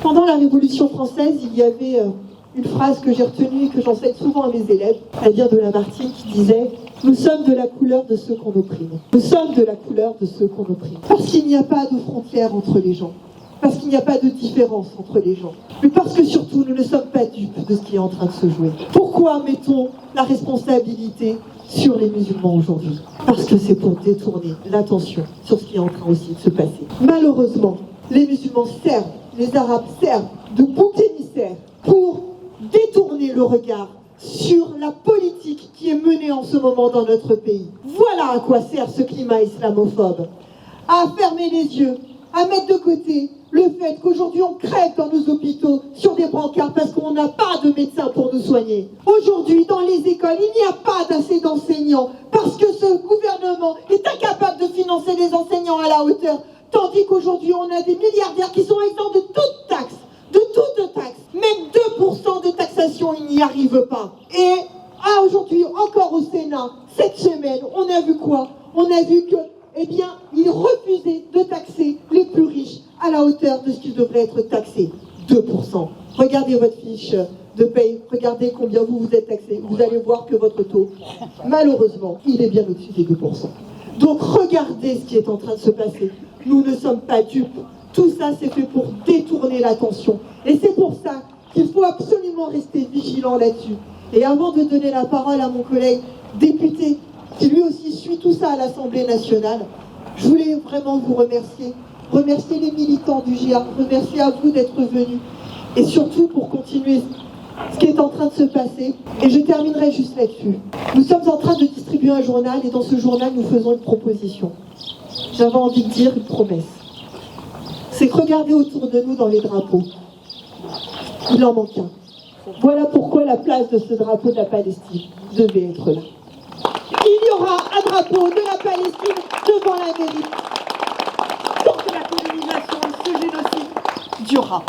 Pendant la Révolution française, il y avait une phrase que j'ai retenue et que j'enseigne souvent à mes élèves, c'est-à-dire de Lamartine, qui disait « Nous sommes de la couleur de ceux qu'on opprime. Nous sommes de la couleur de ceux qu'on opprime. » Parce qu'il n'y a pas de frontière entre les gens. Parce qu'il n'y a pas de différence entre les gens. Mais parce que surtout, nous ne sommes pas dupes de ce qui est en train de se jouer. Pourquoi mettons la responsabilité sur les musulmans aujourd'hui? Parce que c'est pour détourner l'attention sur ce qui est en train aussi de se passer. Malheureusement, les musulmans servent, les Arabes servent de bouc émissaire pour détourner le regard sur la politique qui est menée en ce moment dans notre pays. Voilà à quoi sert ce climat islamophobe. À fermer les yeux, à mettre de côté le fait qu'aujourd'hui on crève dans nos hôpitaux sur des brancards parce qu'on n'a pas de médecins pour nous soigner. Aujourd'hui, dans les écoles, il n'y a pas d'assez d'enseignants parce que ce gouvernement est incapable de financer les enseignants à la hauteur. Tandis qu'aujourd'hui, on a des milliardaires qui sont exempts de toute taxe, même 2% de taxation, ils n'y arrivent pas. Et aujourd'hui, encore au Sénat, cette semaine, on a vu quoi? On a vu que, ils refusaient de taxer les plus riches à la hauteur de ce qui devrait être taxé, 2%. Regardez votre fiche de paye, regardez combien vous êtes taxé, vous allez voir que votre taux, malheureusement, il est bien au-dessus des 2%. Donc regardez ce qui est en train de se passer. Nous ne sommes pas dupes. Tout ça, c'est fait pour détourner l'attention. Et c'est pour ça qu'il faut absolument rester vigilant là-dessus. Et avant de donner la parole à mon collègue député, qui lui aussi suit tout ça à l'Assemblée nationale, je voulais vraiment vous remercier. Remercier les militants du GIA, remercier à vous d'être venus. Et surtout pour continuer ce qui est en train de se passer. Et je terminerai juste là-dessus. Nous sommes en train de distribuer un journal et dans ce journal, nous faisons une proposition. J'avais envie de dire une promesse. C'est que regardez autour de nous dans les drapeaux. Il en manque un. Voilà pourquoi la place de ce drapeau de la Palestine devait être là. Il y aura un drapeau de la Palestine devant la mairie pour que la colonisation, ce génocide, durera.